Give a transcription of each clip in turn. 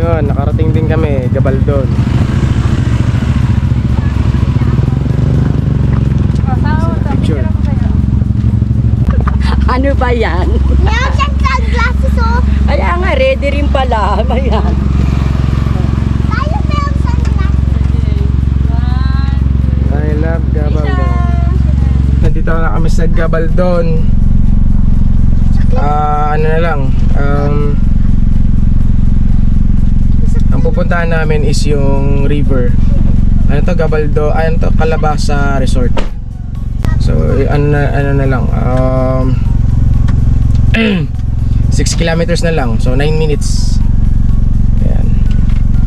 Yun, nakarating din kami, Gabaldon. Picture. Ano ba yan? Meron siyang sunglasses, oh. Kaya nga, ready rin pala. Ayan. Tayo meron sunglasses. I love Gabaldon. Nandito na kami sa Gabaldon. Ano na lang, ang pupuntahan namin is yung river. Ano to, Gabaldo, ano to, Calabasa Resort. So ano na lang, 6 kilometers na lang, so 9 minutes. Ayan.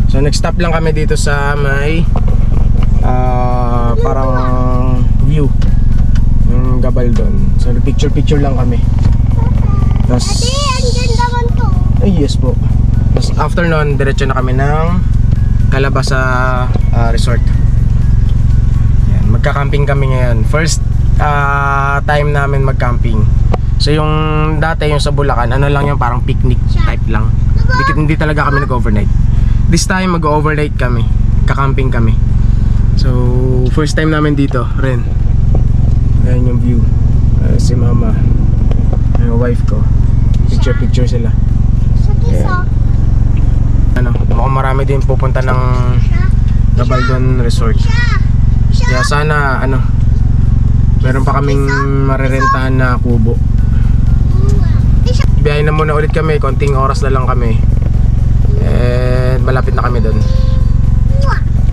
So next stop lang kami dito sa may parang view yung Gabaldon. So picture lang kami. Tas, Ate, andyan naman to. ay yes po. Tapos after nun, diretso na kami ng Calabasa Resort. Yan, magka-camping kami ngayon. First time namin mag-camping. So yung dati yung sa Bulacan, ano lang yung parang picnic type lang. Hindi talaga kami nag-overnight. This time mag-overnight kami. Ka-camping kami. So first time namin dito rin. Ayan yung view. Si mama, yung wife ko. Picture sila. Sa kisa. Ano, mukhang marami din pupunta ng Gabaldon Resort. Kaya sana ano, meron pa kaming marerentahan na kubo. Biyahe na muna ulit kami, konting oras na lang kami. And malapit na kami doon.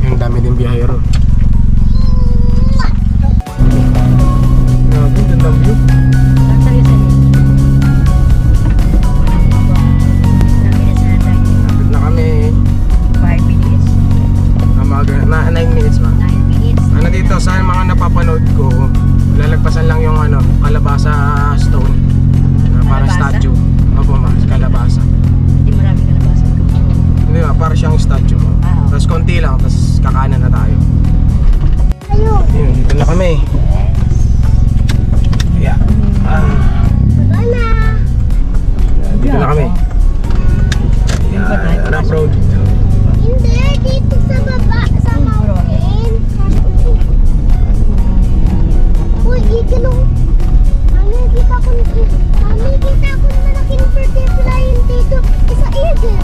Yung dami din biyahero. Grabe, ganda view. Malapit na kami. 5 minutes. Na 9 minutes ba? 9 minutes. Ano dito, sa mga napapanood ko, lalagpasan lang yung ano, Calabasa stone na parang Calabasa? statue. Opo ma, Calabasa. Hindi marami kalabasa. Hindi ba, para siyang statue mo. Ah, Tapos konti lang, tapos kakanan na tayo. Ayun. Ayun, dito na kami. Yeah. Baba na. Dito na kami. Yeah, rough road. Hindi, dito sa baba, sa mountain. Uy, ikalong. Mami, kita ko na malaking butterfly dito. Isa eagle.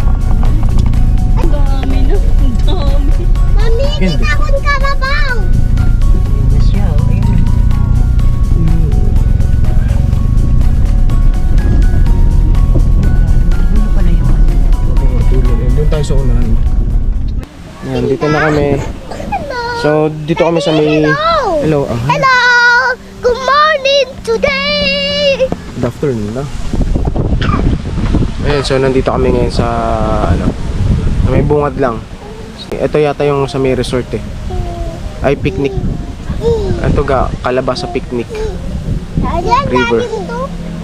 ang dami na. Ang dami. Mami, Hindi. kita ko ng karabaw. Siya, oh, ayun. Ano pala yung Doon tayo sa unahan. Yan, dito na kami. So, dito kami sa may... Hello. Hello! Good morning today! Good afternoon na. Ayan, so nandito kami ngayon sa ano, sa may bungad lang. Ito yata yung sa may resort eh. Ay, picnic. Ito Calabasa picnic. Ayan, River. galing to.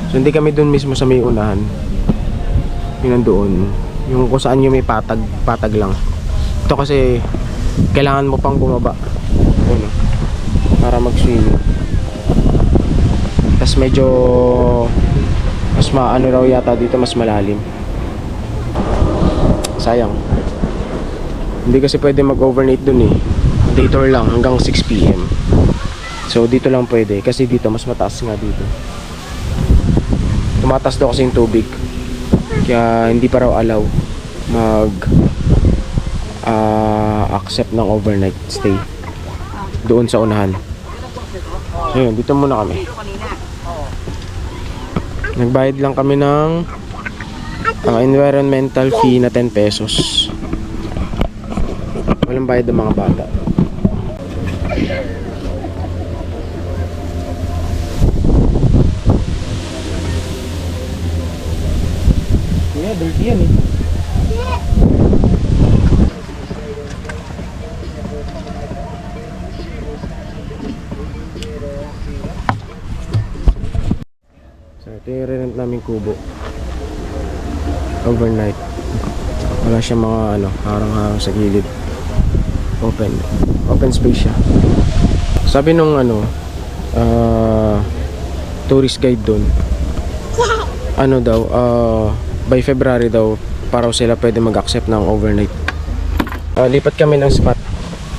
So hindi kami dun mismo sa may unahan. Yun nandoon. Yung kung saan yung may patag lang. Ito kasi kailangan mo pang bumaba. Ayun, oh, para mag-swimming. Tapos medyo mas maano raw yata dito, mas malalim. Sayang. Hindi kasi pwede mag-overnight dun eh. Day tour lang hanggang 6 PM. So dito lang pwede kasi dito mas mataas nga dito. Tumataas daw kasi yung tubig. Kaya hindi pa raw allow mag accept ng overnight stay doon sa unahan. Ayun, dito muna kami. Nagbayad lang kami ng environmental fee na 10 pesos. Walang bayad ng mga bata. Yeah, dirty yan eh. So ito yung rent namin kubo. Overnight. Wala siyang mga ano, harang-harang sa gilid. Open space siya. Sabi nung ano, tourist guide doon, ano daw, by February daw pa raw sila pwede mag-accept ng overnight. Lipat kami ng spot.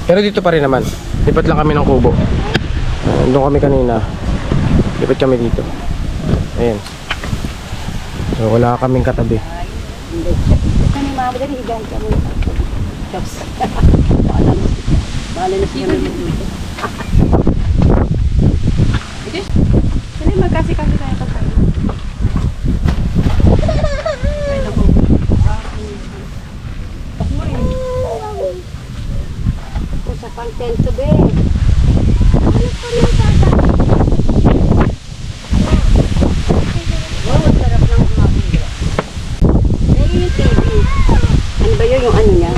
Pero dito pa rin naman. Lipat lang kami ng kubo. Doon kami kanina. Lipat kami dito. Ayan. So wala kaming katabi. Kani mama dali higan ka mo. Chops. Bale na siya dito. Kani magkasi-kasi tayo patay. Ay nako. Sa content to be. Wow, sarap ng umaga. Ay, yung TV. Ano ba yun yung ano niya?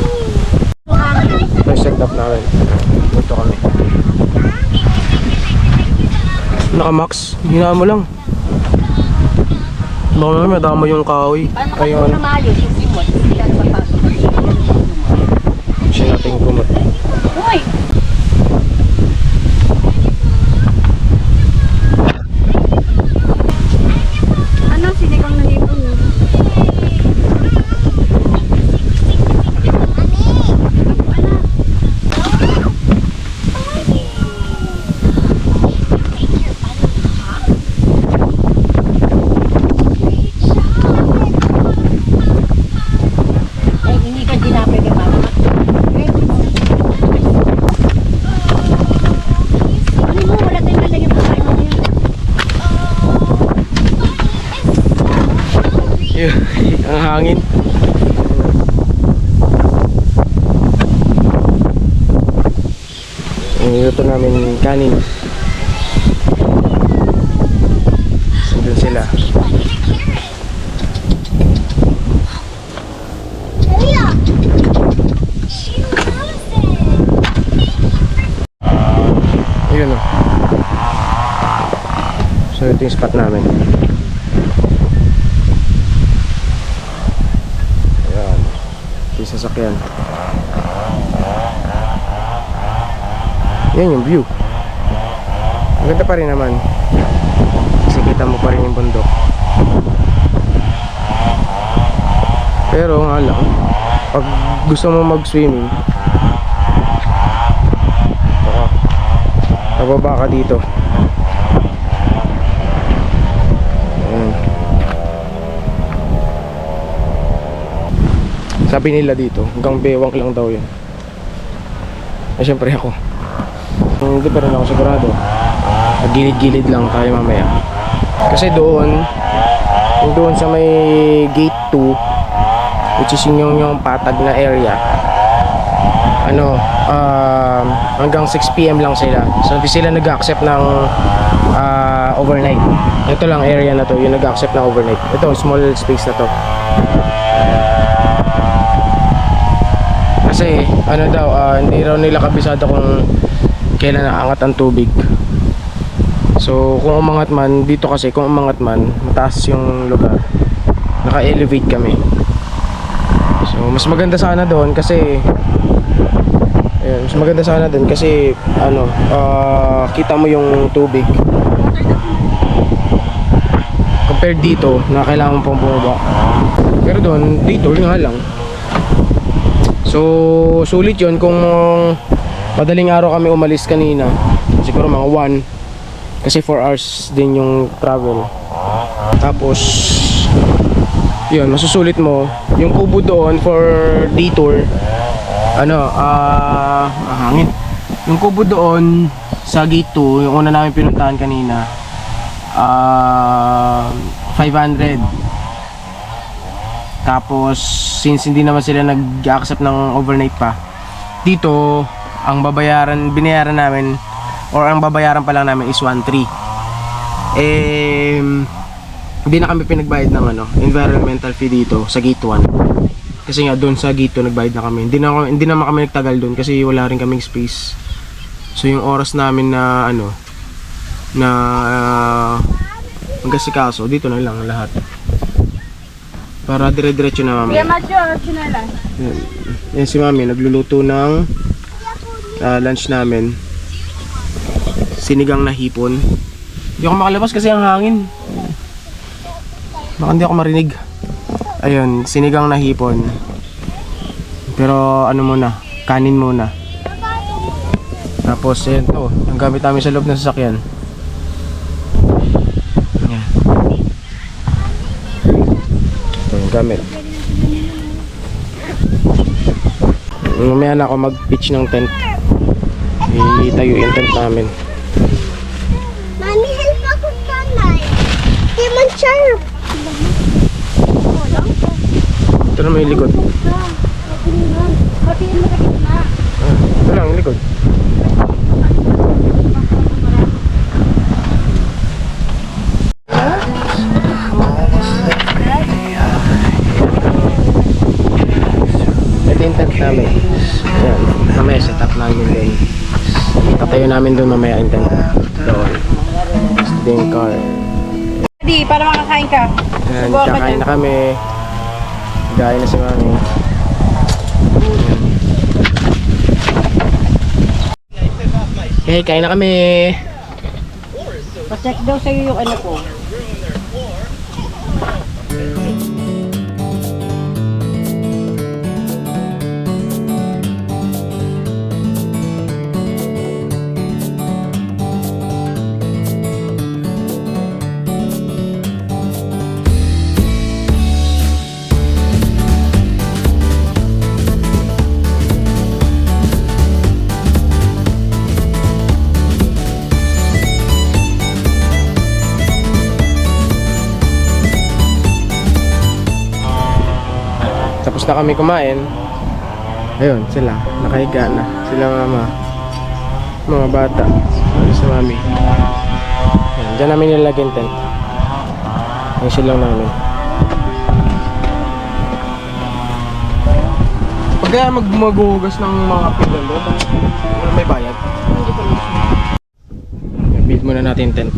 First set up namin. Dito kami. Naka-max. Hinaan mo lang. Baka naman madama yung kahoy. Paano Ay, ka yung ano. namayos yung simot? Sila na papasok. Siya nating kumot. Uy! Ano? Sinigang na hipon mo? Ay, hindi ka dinapay kay mama. Ano mo? Wala tayong lalagyan pa kayo mo yun. Ang hangin. Niluto namin kanin. Doon sila. Ayun o. So ito yung spot namin. Ayan. Ito yung sasakyan. Yan yung view. Ang ganda pa rin naman. Kasi kita mo pa rin yung bundok. Pero nga lang, pag gusto mo mag-swimming, bababa ka dito. Ayan. Sabi nila dito, hanggang bewang lang daw yun. Ay syempre ako, hindi pa rin ako sigurado. Gilid-gilid lang tayo mamaya. Kasi doon sa may gate 2, which is yung patag na area, ano, hanggang 6 PM lang sila. So hindi sila nag-accept ng overnight. Ito lang area na to, yung nag-accept ng overnight. Ito, small space na to. Kasi ano daw, hindi raw nila kabisado kung kailan naangat ang tubig. So kung umangat man dito, kasi kung umangat man mataas yung lugar, naka-elevate kami. So mas maganda sana doon kasi ayun, mas maganda sana doon kasi ano, kita mo yung tubig compared dito na kailangan mo pang bumaba. Pero doon, dito nga lang. So sulit yun kung madaling araw kami umalis kanina, siguro mga 1, kasi 4 hours din yung travel. Tapos yun, masusulit mo yung kubo doon for detour. Ano, hangin. Yung kubo doon sa gate 2, yung una namin pinuntahan kanina, 500. Tapos since hindi naman sila nag-accept ng overnight pa, dito ang binayaran namin, or ang babayaran pa lang namin is 1.3. Hindi na kami pinagbayad ng ano, environmental fee dito sa gate 1. Kasi nga doon sa gate 2 nagbayad na kami. Hindi naman kami nagtagal doon kasi wala rin kaming space. So yung oras namin na ano, na magkasikaso, dito na lang lahat. Para dire-diretso na mami. Kuya Macho, chinela. Yan si mami, nagluluto ng lunch namin. Sinigang na hipon. Hindi ako makalabas kasi ang hangin. Baka hindi ako marinig. ayun, sinigang na hipon. Pero ano muna, kanin muna. Tapos ayun to, ang gamit namin sa loob ng sasakyan. Yan. Ito yung gamit. Mamaya na ako mag-pitch ng tent. Itayo yung tent namin. Mami, help ako tanay. Di man sharp. Ito naman yung likod. Ito lang yung likod. Ito yung tent namin. Ayan, mamaya set up namin din. Tatayo namin doon mamaya yung tent. Doon. Ito yung car. Di, para makakain ka. Ayan, Subukan ka kakain dyan. na kami. Gaya na si mami. Ayan. Okay, kain na kami. Pa-check daw sa'yo yung ano ko. Tapos na kami kumain. Ayun, sila. Nakahiga na. Sila mama. Mga bata. Ano sa mami. Ayan, dyan namin nilagyan tent. Ang silang namin. Pag kaya maghugas ng mga pilan doon, may bayad. Build muna natin tent.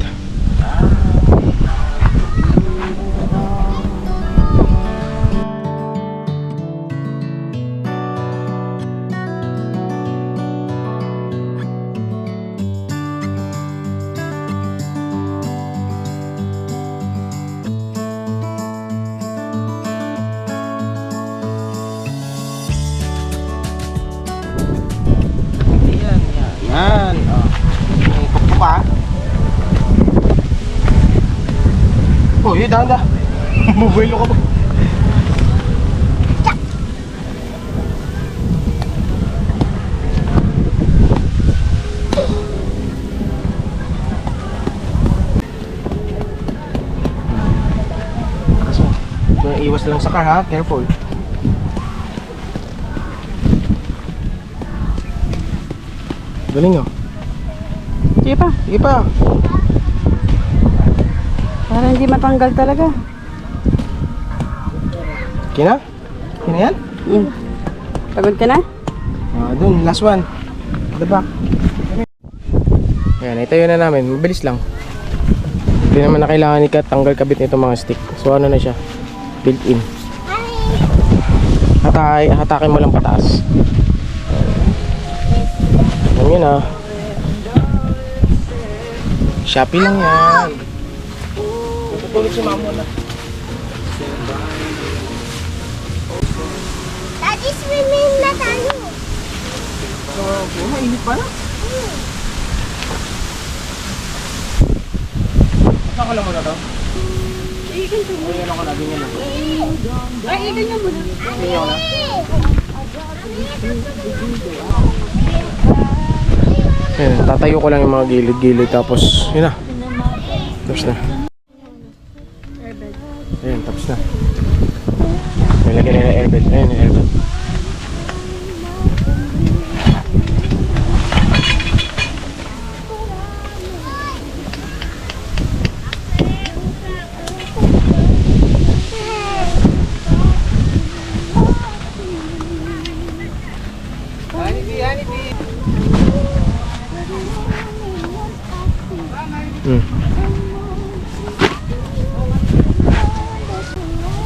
Yan. Oh. Pupuk ka. Oh, yun, dahan. Bubuelo ka ba? Kaso, iwas lang sa car ha, careful. Galing oh. Sige pa. Sige pa. Para hindi matanggal talaga. Kina? Kina yan? Pagod ka na? Dun, last one. The back. Ayan, itayo na namin. Mabilis lang. Hindi naman na kailangan ikatanggal kabit nito mga stick. So ano na siya? Built in. Hatakin mo lang pataas. Ayan yun ah. Shopee lang yan. Tutulog si mama na. Daddy, swimming na tayo. So, mainit pa na? Saan ka lang muna to? Iigan ka Ay, ano ka na? Ganyan lang. Ay, iigan ka muna. Ganyan ko na. Ayan, tatayo ko lang yung mga gilid-gilid tapos yun na. Tapos na. Ayan, tapos na. Nilagyan nila airbed. Ayan yung airbed.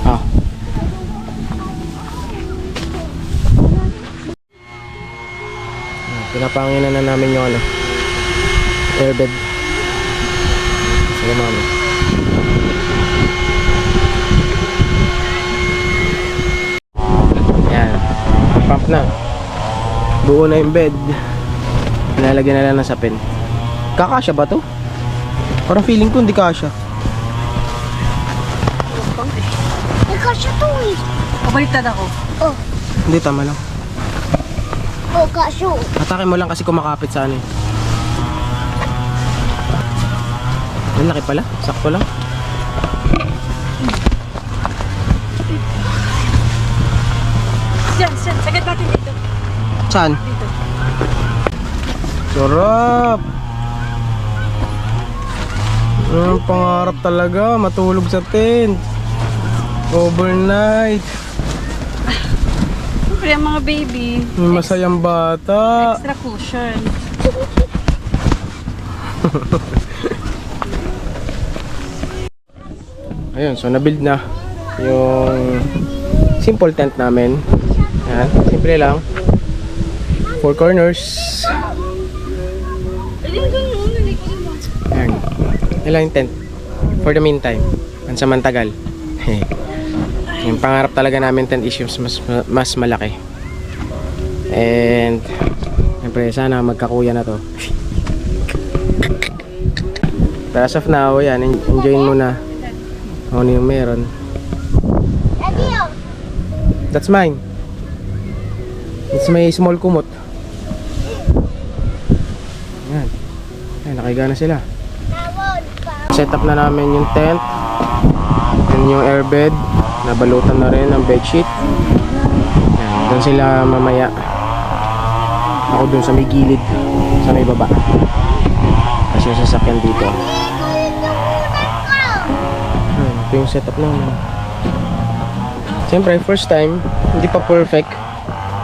Ah. Pinapanginan na namin yung ano, airbed. Sige mami. na. Buo na yung bed. Nilalagyan na lang ng sapin. Kakasya ba to? Parang feeling ko hindi kasya. Ikaw siya to eh. Kabaliktad ako. Oh, Hindi, tama lang. oh, kasyo. Atake mo lang kasi kumakapit sa ano eh. Ang laki pala, sakto lang. Diyan, sagad natin dito. Saan? Dito. Sarap! Pangarap talaga, matulog sa tent. Overnight. Siyempre, ang mga baby. May masayang bata. Extra cushion. Ayun, so nabuild na yung simple tent namin. Ayan, simple lang. 4 corners. Ayan. Yan lang yung tent. For the meantime. Pansamantagal. Yung pangarap talaga namin tent is yung mas malaki. And siyempre sana magkakuya na to. Pero as of now, yan, enjoyin muna. Ano yung meron. Daddy, oh. That's mine. It's my small kumot. Yan. Ayan, nakahiga na sila. Tawad pa. Set up na namin yung tent. Yan yung airbed. Nabalutan na rin ang bedsheet. Yan, doon sila mamaya. Ako doon sa may gilid. Sa may baba. Kasi yung sasakyan dito. Ito yung setup namin. Siyempre, first time, hindi pa perfect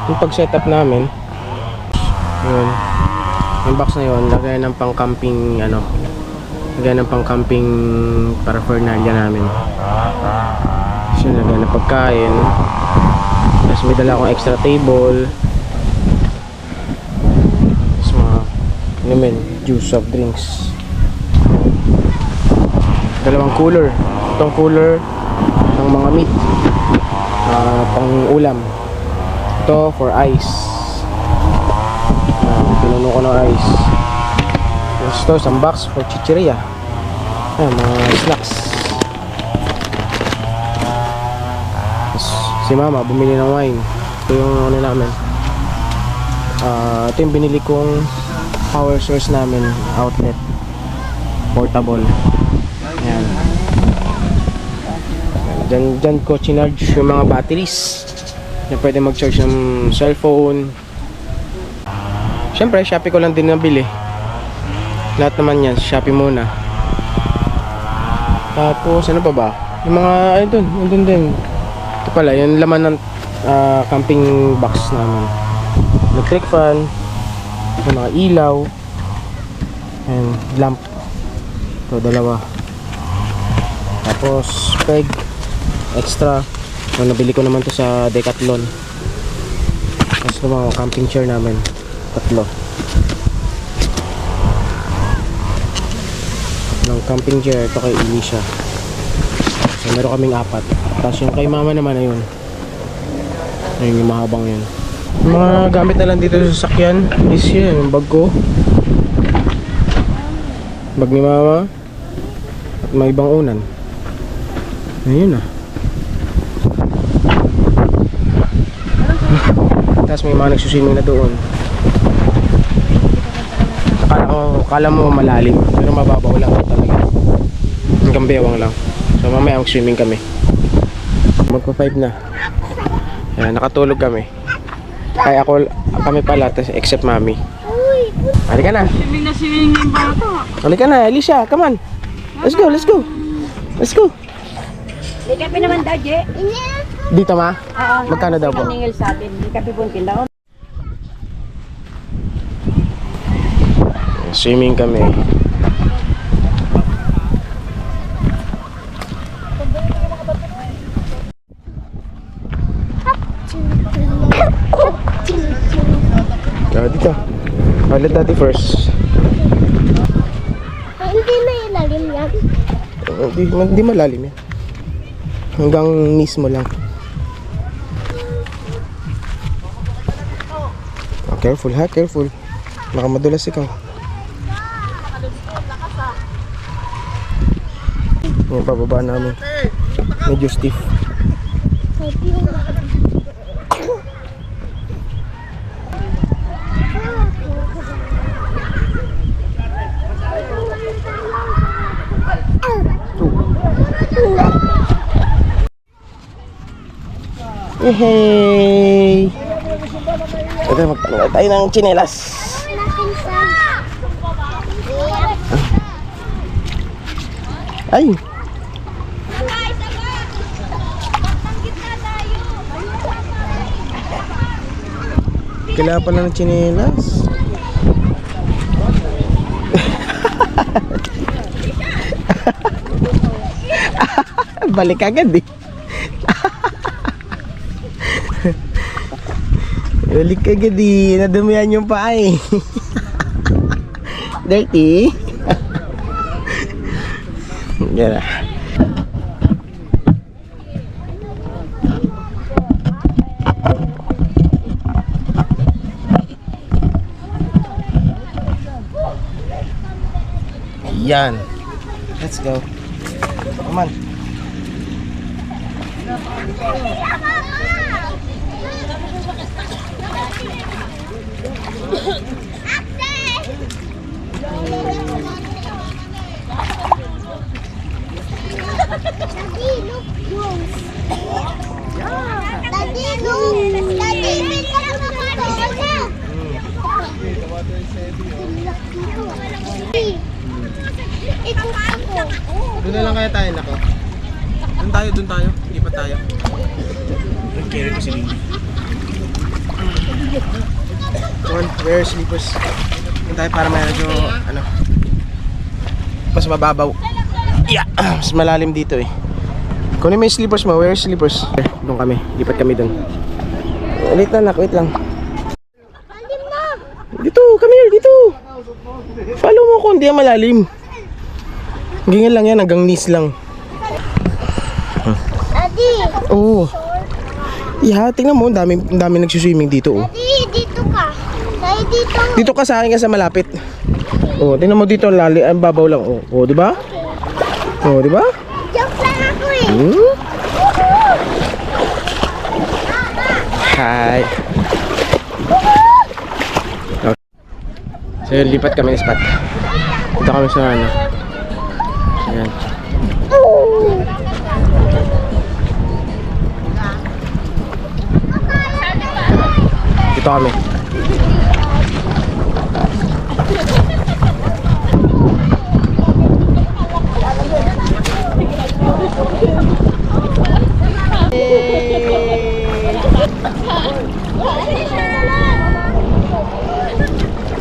yung pag-setup namin. Yun. Yung box na yun, lagay ng pang-camping, ano, lagay ng pang-camping paraphernalia namin. So, lagay ng pagkain. Tapos may dala akong extra table. Tapos mga, ano men, juice, soft drinks. Dalawang cooler. Itong cooler ng mga meat, pang ulam. Ito for ice. Pinuno ko ng ice. Tapos ito isang box for chichirya. Mga snacks. Tapos si mama bumili ng wine. Ito yung ano namin. Ito yung binili kong power source namin, outlet, portable. Ayan. Dyan ko chinarge yung mga batteries na pwede mag-charge ng cellphone. Siyempre, Shopee ko lang din nabili. Lahat naman yan, Shopee muna. Tapos, ano pa ba? Yung mga, ayun din. Ito pala, yung laman ng camping box namin. Electric fan, yung mga ilaw, and lamp. Ito, dalawa. Tapos, peg. Extra. So, nabili ko naman to sa Decathlon. Tapos ito mga camping chair namin. 3. Ng camping chair. Ito kay Elisha. So, meron kaming 4. Tapos yung kay mama naman ayun. Ayun yung mahabang yun. Yung mga gamit na lang dito sa sasakyan is yun, yung bag ko. Bag ni mama. At may ibang unan. Ayun na. Tapos may mga nagsuswimming na doon. Akala mo malalim, pero mababaw lang talaga. Hanggang bewang lang. So mamaya mag-swimming kami. Magpa-5 na. Ayan, nakatulog kami. Kaya kami pala, except mami. Halika na. Swimming na swimming yung bata. Halika na, Alicia, come on. Let's go. Let's go. May kape naman daw, Je. Dito ma? Magkano daw po? Ningil sa atin. May kape po daw. Swimming kami. Dito. Let daddy first. Hindi na ilalim yan. Hindi malalim yan. Hanggang knees mo lang. Careful ha, careful. Baka madulas ikaw. Yung pababa namin. Medyo stiff. Yehey! Ito, magtanong tayo ng tsinelas. Ay! Kailangan pala ng tsinelas. Balik agad eh. Balik agad eh. Nadumihan yung paa eh. Dirty. Yan na. Yan. Let's go. Come on. Daddy, look close. Daddy, look. Daddy, pick up the banana. Ito ako. Doon na lang kaya tayo, nako. Doon tayo. Hindi pa tayo. Nag-carry ko si Lily. Come on, wear slippers. Doon tayo para medyo, mas mababaw. Yeah, mas malalim dito eh. Kunin mo yung slippers mo, wear slippers. Doon kami, lipat kami doon. Wait lang, wait lang. Lalim na. Dito, come here, dito. Follow mo ko, hindi yan malalim. Ganyan lang yan, hanggang knees lang. Daddy. Oo. Yeah, tingnan mo, dami nagsuswimming dito oh. Daddy, dito ka. Daddy, dito. Dito ka sa akin kasi malapit. Oh, tingnan mo dito, ang babaw lang oh. Oh, di ba? Oh, di ba? Joke lang ako eh. Hmm? Hi. Okay. So yun, lipat kami ng spot. Dito kami sa ayan. Dito kami.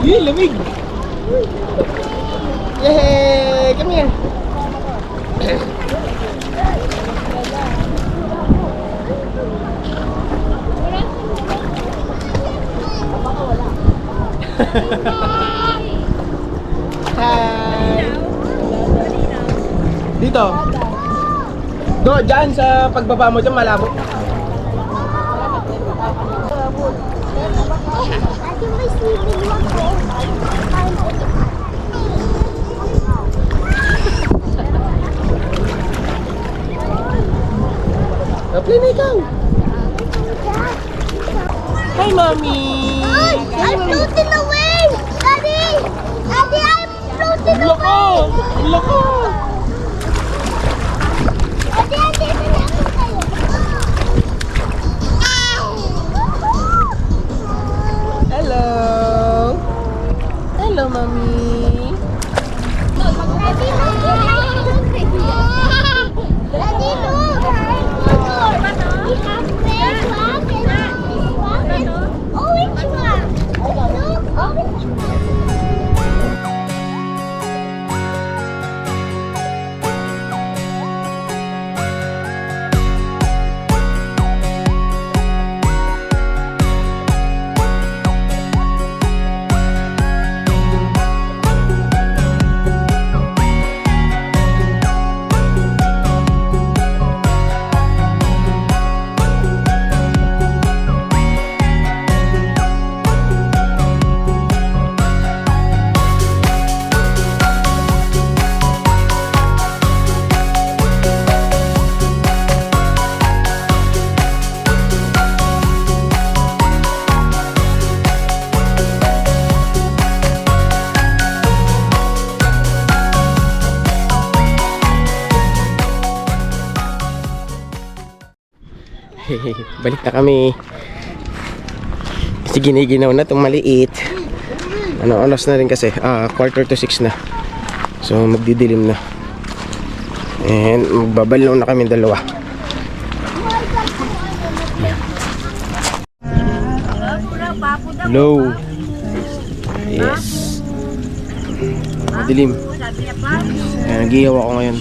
Yay, lamig! Yay! Come here! Hi! Dito! Do, dyan sa pagbaba mo dyan malabo. Daddy, may sleeping bag ko. Play na ikaw! Hi, Mommy! Ay, I'm floating away! Daddy! Daddy, I'm floating away! Loko! Daddy, Daddy, pinakit tayo. Hello! Hello, Mommy! Daddy, look! Daddy, look! We have red one and this one and orange one. Look, orange one. Balik na kami. Kasi giniginaw na itong maliit. Oras na rin kasi? 5:45 na. So magdidilim na. And magbabalaw na kami dalawa. Hello. Yes. Madilim. Kaya nag-ihaw ako ngayon.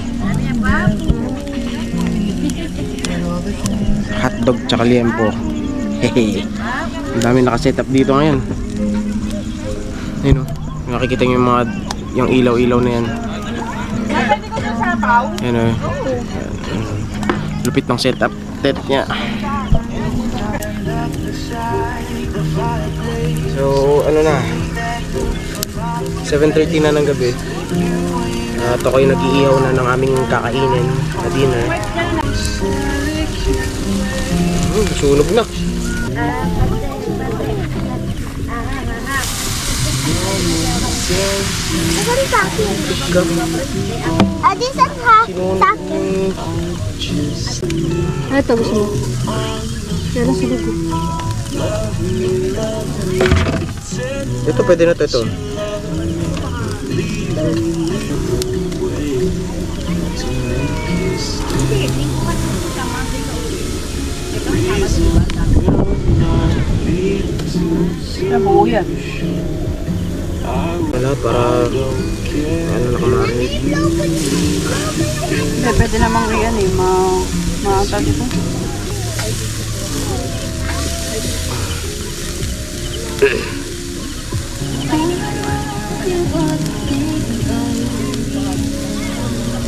Hotdog tsaka liempo. Hehe. Ang dami nakasetup dito ngayon. Ayun o. Nakikita nyo yung ilaw-ilaw na yan. Ayun o. Lupit ng setup. Tet niya. So, ano na. 7:30 na ng gabi. At ako'y nag-iihaw na ng aming kakainin na dinner. Sunog na. This is hot. Ito gusto mo. Pero sa lugo. Ito pwede na ito. Nabuo yan. Wala para ano nakamarinate. Hindi, pwede namang yan eh. Maanta dito.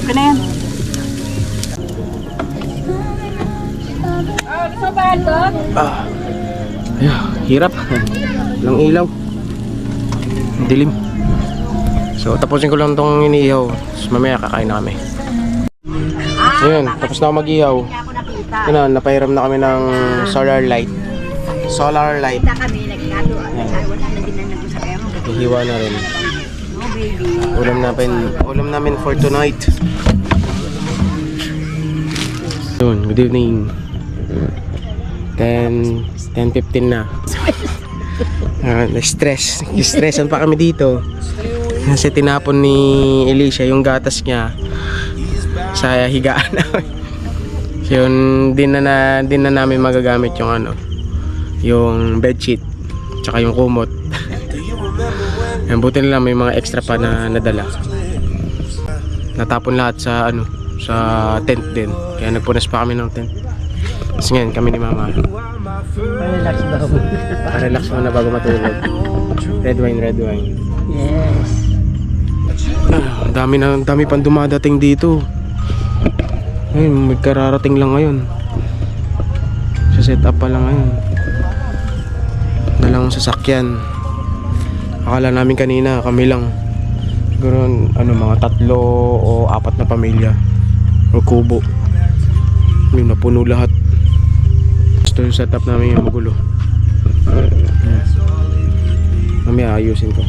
Okay na yan. Hirap. Walang ilaw. Dilim. So tapusin ko lang tong iniihaw. Tapos mamaya kakain na kami. So yun, tapos na ako mag-ihaw. Yun na, napairam na kami ng solar light. Solar light. Kami nagkado. Wala na din na nag-usap. Hihiwa na rin. Ulam namin for tonight. Yun, good evening. 10:15 na. Stressan pa kami dito. Kasi tinapon ni Alicia yung gatas niya sa higaan namin. Yun, din na namin magagamit yung yung bedsheet tsaka yung kumot. Yan, buti na lang may mga extra pa na nadala. Natapon lahat sa sa tent din. Kaya nagpunas pa kami ng tent. Tapos ngayon kami ni Mama. Relax daw. Relax muna bago matulog. Red wine. Yes. Dami pang dumadating dito. Ayun, magkararating lang ngayon. Sa setup pa lang ngayon. Dalawang sasakyan. Akala namin kanina kami lang. Siguro mga 3 o 4 na pamilya o kubo. Yung napuno lahat. Gusto yung setup namin yung magulo. Mamaya ayusin ko.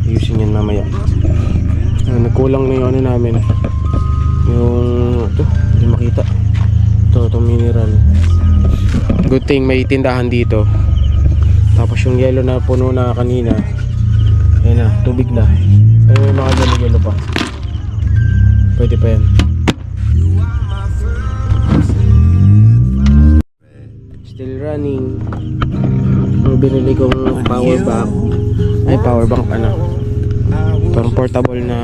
Ayusin yan mamaya. Nagkulang na yung namin. Yung ito, hindi makita. Itong mineral. Good thing may tindahan dito. Tapos yung yellow na puno na kanina, ayun na, tubig na. Pero may mga yellow pa. Pwede pa yan. Still running. Yung binili kong power bank. Ay, power bank parang portable na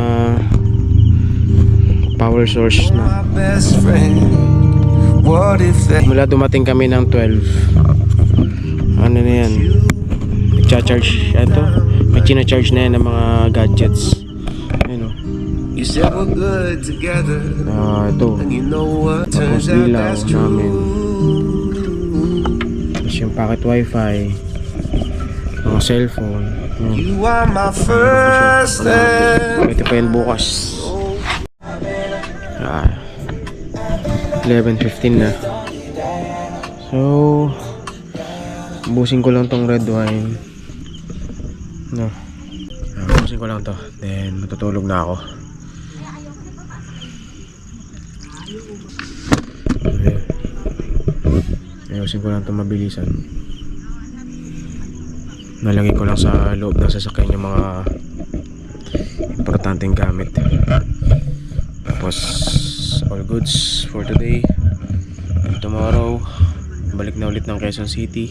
power source na. Mula dumating kami ng 12. Ano na yan? Nagcha-charge. Ito, may china-charge na yan ng mga gadgets. Ayun o. Ito. Tapos dilaw namin. Tapos yung packet wifi. Mga cellphone. Ito pa yan bukas. 11:15 na. So busin ko lang tong red wine. Busin ko lang to. Then matutulog na ako. Ayusin ko lang ito mabilisan. Nalagay ko lang sa loob ng sasakyan yung mga importanteng gamit. Tapos all goods for today and tomorrow balik na ulit ng Quezon City.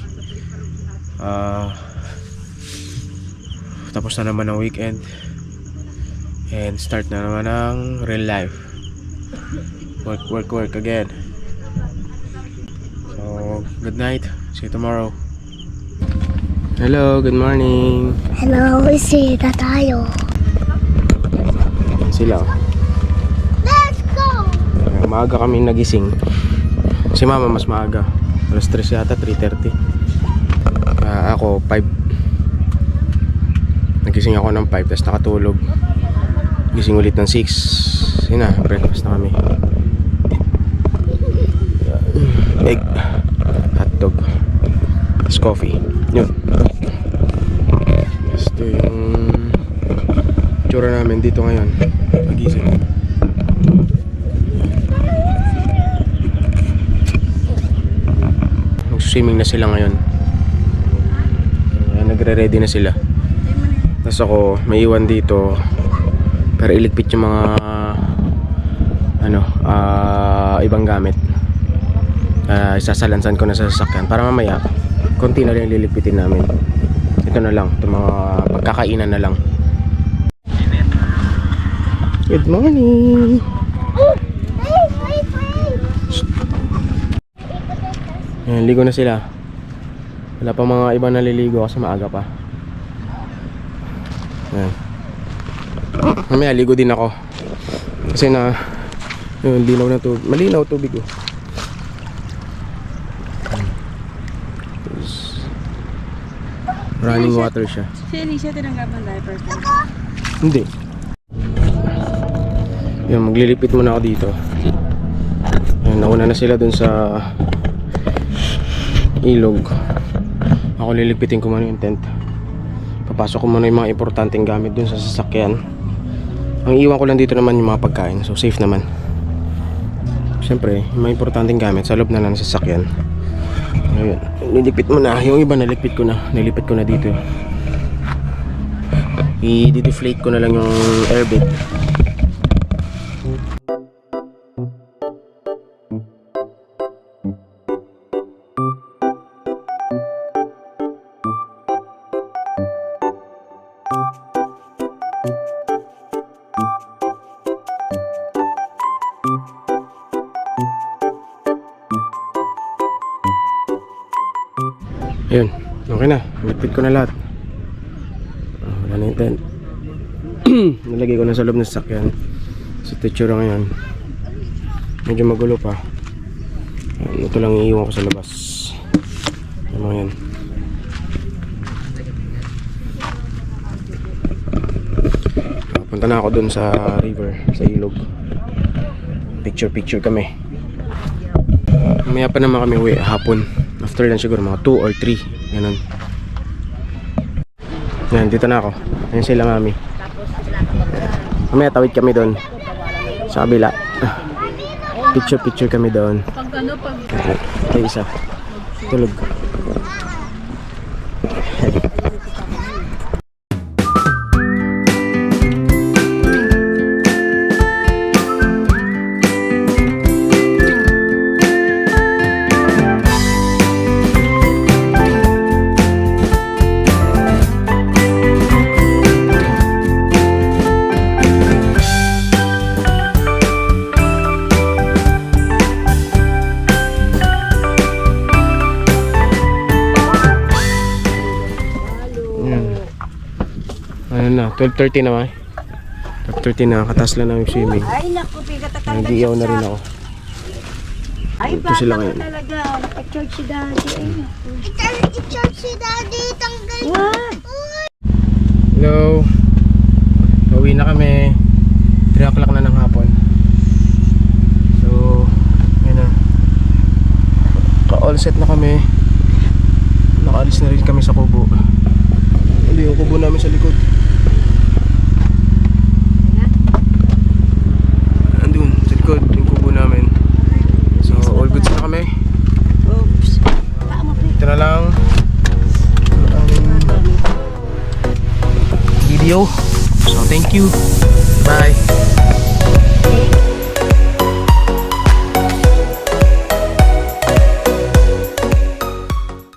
Tapos na naman ang weekend and start na naman ang real life. Work again. So good night, see you tomorrow. Hello, good morning. Hello, isita tayo. Yan sila. Let's go! Maaga kami nagising. Si mama mas maaga. Alas 3 yata, 3:30. Ako 5. Nagising ako ng 5, tapos nakatulog. Gising ulit ng 6. Yun na, breakfast na kami. Egg, hotdog, tapos coffee. Yun. Ito yung tsura namin dito ngayon. Pagising. Mag-swimming na sila ngayon. Nagre-ready na sila. Tapos ako, may iwan dito para iligpit yung mga ibang gamit. Isasalansan ko na sa sasakyan para mamaya konti na rin liligpitin namin. Ito na lang, itong mga pagkakainan na lang. Good morning. Wait. Ayan, ligo na sila. Wala pa mga iba naliligo kasi maaga pa. Ayan. Mamaya ligo din ako. Kasi yun, linaw na tubig. Malinaw tubig ko. Running water siya. Hindi siya tinanggap ng diaper. Hindi. Yan, maglilipit muna ako dito. Yan, nauna na sila dun sa ilog. Ako lilipitin ko muna yung tent. Papasok ko muna yung mga importanteng gamit dun sa sasakyan. Ang iwan ko lang dito naman yung mga pagkain. So safe naman. Siyempre, yung mga importanteng gamit sa loob na lang ng sasakyan. Ayun, nilipit mo na. Yung iba nilipit ko na. Nilipit ko na dito. I-deflate ko na lang yung airbag. Ayun, okay na. Nilipit ko na lahat. Wala na yung tent. Nalagay ko na sa loob ng sasakyan. Sa texture ngayon medyo magulo pa. Ito lang iiwan ko sa labas. Yung mga yan. Punta na ako dun sa river, sa ilog. Picture kami. Mamaya pa naman kami uwi hapon. After lang siguro mga 2 or 3. Ganun. Yan, dito na ako. Ayan sila mami. Mamaya tawid kami doon sa kabila. Picture kami doon. Ay, isa tulog. Ano na, 12:30 na may. 12:30 na, katas lang namin swimming. Ay, naku, pigatatal na Nag-iyaw na rin ako. Ay, Ito sila bata ngayon. ka talaga. Naka-charge si daddy. Ay, naku. I-charge si daddy. Tanggal. What? Hello. Uwi na kami. 3 o'clock na ng hapon. So, yun na. Ka-all set na kami. Nakaalis na rin kami sa kubo. Hindi, yung kubo namin sa likod. Andun, sa likod, yung kubo namin. So, all goods na kami. Oops. video. So thank you. Bye.